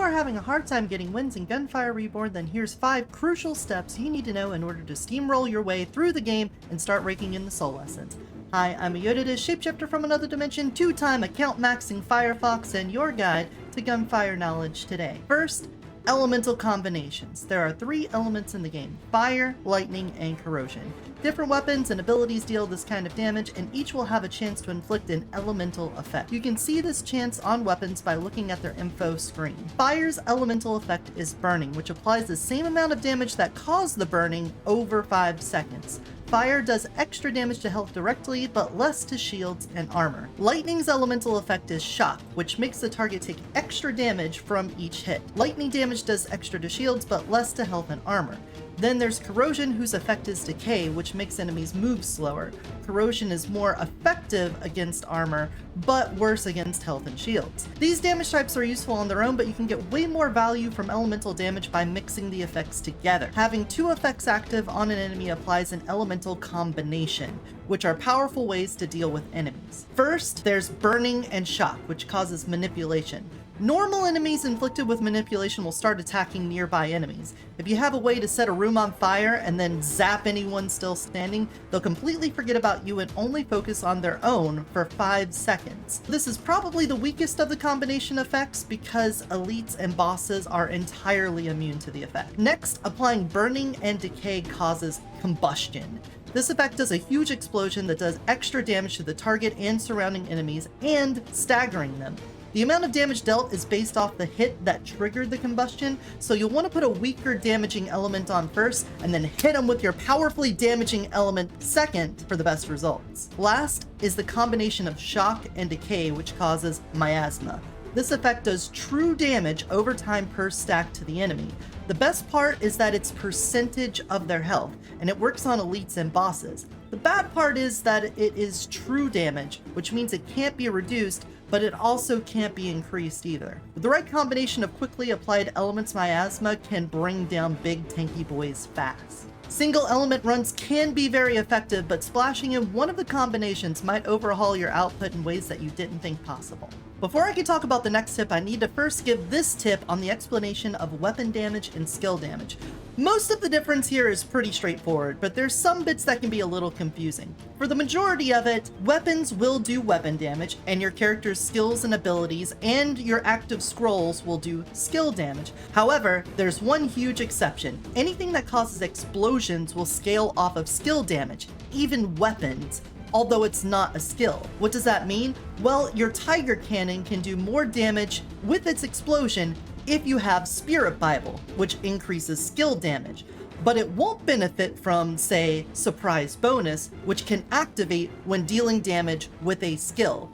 are having a hard time getting wins in Gunfire Reborn, then here's 5 crucial steps you need to know in order to steamroll your way through the game and start raking in the soul essence. Hi, I'm Eotidiss, shapeshifter from another dimension, 2-time account maxing Firefox, and your guide to gunfire knowledge today. First, elemental combinations. There are 3 elements in the game: fire, lightning, and corrosion. Different weapons and abilities deal this kind of damage, and each will have a chance to inflict an elemental effect. You can see this chance on weapons by looking at their info screen. Fire's elemental effect is burning, which applies the same amount of damage that caused the burning over 5 seconds. Fire does extra damage to health directly, but less to shields and armor. Lightning's elemental effect is shock, which makes the target take extra damage from each hit. Lightning damage does extra to shields, but less to health and armor. Then there's corrosion, whose effect is decay, which makes enemies move slower. Corrosion is more effective against armor, but worse against health and shields. These damage types are useful on their own, but you can get way more value from elemental damage by mixing the effects together. Having 2 effects active on an enemy applies an elemental combination, which are powerful ways to deal with enemies. First, there's burning and shock, which causes manipulation. Normal enemies inflicted with manipulation will start attacking nearby enemies. If you have a way to set a room on fire and then zap anyone still standing, they'll completely forget about you and only focus on their own for 5 seconds. This is probably the weakest of the combination effects because elites and bosses are entirely immune to the effect. Next, applying burning and decay causes combustion. This effect does a huge explosion that does extra damage to the target and surrounding enemies and staggering them. The amount of damage dealt is based off the hit that triggered the combustion, so you'll want to put a weaker damaging element on first, and then hit them with your powerfully damaging element second for the best results. Last is the combination of shock and decay, which causes miasma. This effect does true damage over time per stack to the enemy. The best part is that it's percentage of their health, and it works on elites and bosses. The bad part is that it is true damage, which means it can't be reduced, but it also can't be increased either. With the right combination of quickly applied elements, miasma can bring down big tanky boys fast. Single element runs can be very effective, but splashing in one of the combinations might overhaul your output in ways that you didn't think possible. Before I can talk about the next tip, I need to first give this tip on the explanation of weapon damage and skill damage. Most of the difference here is pretty straightforward, but there's some bits that can be a little confusing. For the majority of it, weapons will do weapon damage, and your character's skills and abilities and your active scrolls will do skill damage. However, there's one huge exception. Anything that causes explosions will scale off of skill damage, even weapons, although it's not a skill. What does that mean? Well, your Tiger Cannon can do more damage with its explosion if you have Spirit Bible, which increases skill damage, but it won't benefit from, say, Surprise Bonus, which can activate when dealing damage with a skill.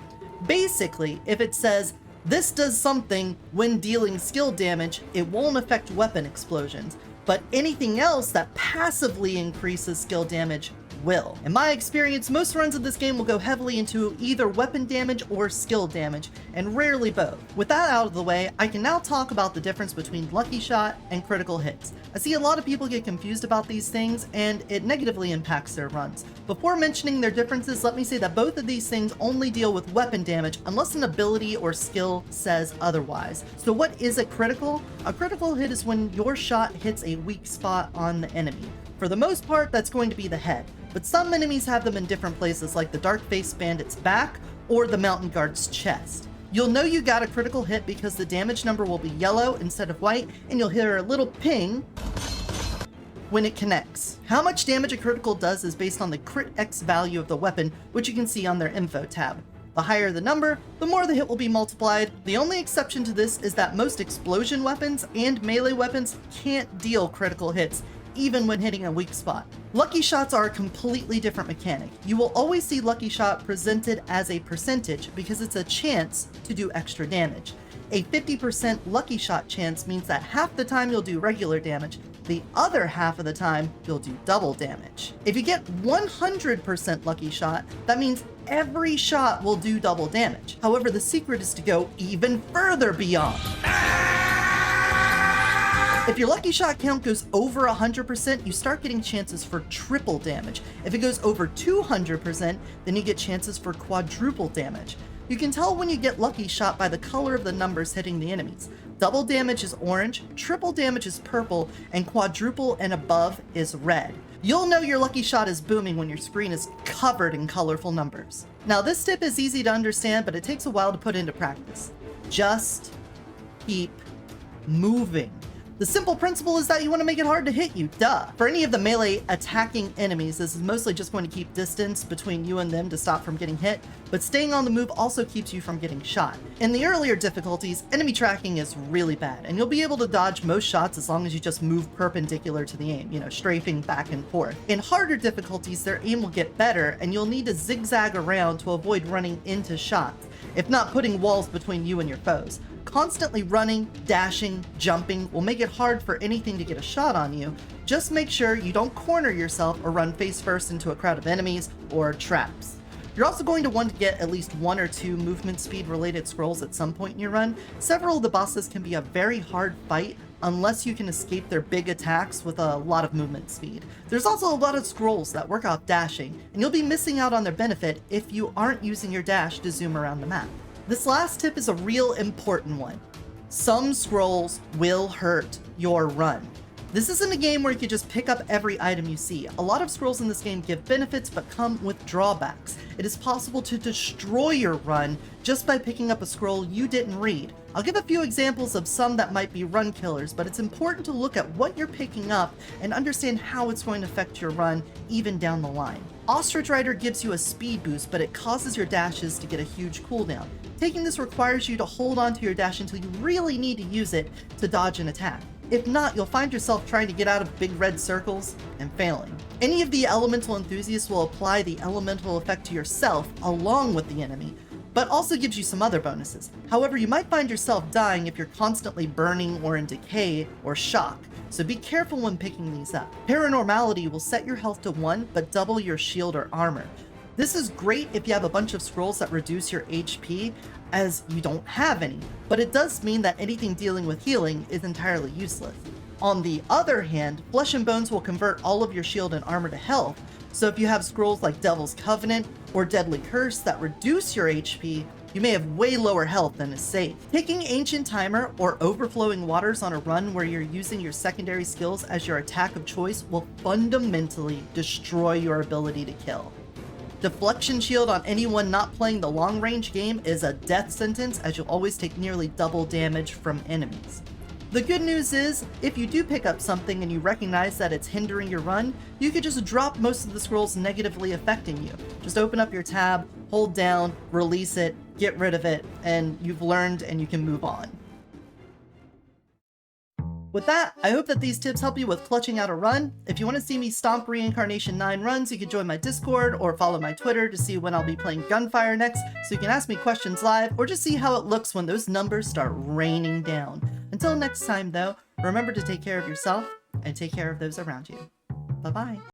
Basically, if it says, this does something when dealing skill damage, it won't affect weapon explosions, but anything else that passively increases skill damage will. In my experience, most runs of this game will go heavily into either weapon damage or skill damage, and rarely both. With that out of the way, I can now talk about the difference between lucky shot and critical hits. I see a lot of people get confused about these things, and it negatively impacts their runs. Before mentioning their differences, let me say that both of these things only deal with weapon damage unless an ability or skill says otherwise. So what is a critical? A critical hit is when your shot hits a weak spot on the enemy. For the most part, that's going to be the head, but some enemies have them in different places, like the Dark-Faced Bandit's back or the Mountain Guard's chest. You'll know you got a critical hit because the damage number will be yellow instead of white, and you'll hear a little ping when it connects. How much damage a critical does is based on the crit X value of the weapon, which you can see on their info tab. The higher the number, the more the hit will be multiplied. The only exception to this is that most explosion weapons and melee weapons can't deal critical hits, even when hitting a weak spot. Lucky shots are a completely different mechanic. You will always see lucky shot presented as a percentage because it's a chance to do extra damage. A 50% lucky shot chance means that half the time you'll do regular damage, the other half of the time you'll do double damage. If you get 100% lucky shot, that means every shot will do double damage. However, the secret is to go even further beyond. If your lucky shot count goes over 100%, you start getting chances for triple damage. If it goes over 200%, then you get chances for quadruple damage. You can tell when you get lucky shot by the color of the numbers hitting the enemies. Double damage is orange, triple damage is purple, and quadruple and above is red. You'll know your lucky shot is booming when your screen is covered in colorful numbers. Now this tip is easy to understand, but it takes a while to put into practice. Just keep moving. The simple principle is that you want to make it hard to hit you, duh. For any of the melee attacking enemies, this is mostly just going to keep distance between you and them to stop from getting hit, but staying on the move also keeps you from getting shot. In the earlier difficulties, enemy tracking is really bad, and you'll be able to dodge most shots as long as you just move perpendicular to the aim, strafing back and forth. In harder difficulties, their aim will get better, and you'll need to zigzag around to avoid running into shots, if not putting walls between you and your foes. Constantly running, dashing, jumping will make it hard for anything to get a shot on you. Just make sure you don't corner yourself or run face first into a crowd of enemies or traps. You're also going to want to get at least 1 or 2 movement speed related scrolls at some point in your run. Several of the bosses can be a very hard fight unless you can escape their big attacks with a lot of movement speed. There's also a lot of scrolls that work off dashing, and you'll be missing out on their benefit if you aren't using your dash to zoom around the map. This last tip is a real important one. Some scrolls will hurt your run. This isn't a game where you can just pick up every item you see. A lot of scrolls in this game give benefits but come with drawbacks. It is possible to destroy your run just by picking up a scroll you didn't read. I'll give a few examples of some that might be run killers, but it's important to look at what you're picking up and understand how it's going to affect your run even down the line. Ostrich Rider gives you a speed boost, but it causes your dashes to get a huge cooldown. Taking this requires you to hold onto your dash until you really need to use it to dodge an attack. If not, you'll find yourself trying to get out of big red circles and failing. Any of the elemental enthusiasts will apply the elemental effect to yourself along with the enemy, but also gives you some other bonuses. However, you might find yourself dying if you're constantly burning or in decay or shock, so be careful when picking these up. Paranormality will set your health to 1, but double your shield or armor. This is great if you have a bunch of scrolls that reduce your HP, as you don't have any, but it does mean that anything dealing with healing is entirely useless. On the other hand, Flesh and Bones will convert all of your shield and armor to health, so if you have scrolls like Devil's Covenant or Deadly Curse that reduce your HP, you may have way lower health than is safe. Taking Ancient Timer or Overflowing Waters on a run where you're using your secondary skills as your attack of choice will fundamentally destroy your ability to kill. Deflection Shield on anyone not playing the long-range game is a death sentence, as you'll always take nearly double damage from enemies. The good news is, if you do pick up something and you recognize that it's hindering your run, you could just drop most of the scrolls negatively affecting you. Just open up your tab, hold down, release it, get rid of it, and you've learned and you can move on. With that, I hope that these tips help you with clutching out a run. If you want to see me stomp Reincarnation 9 runs, you can join my Discord or follow my Twitter to see when I'll be playing Gunfire next, so you can ask me questions live or just see how it looks when those numbers start raining down. Until next time though, remember to take care of yourself and take care of those around you. Bye-bye.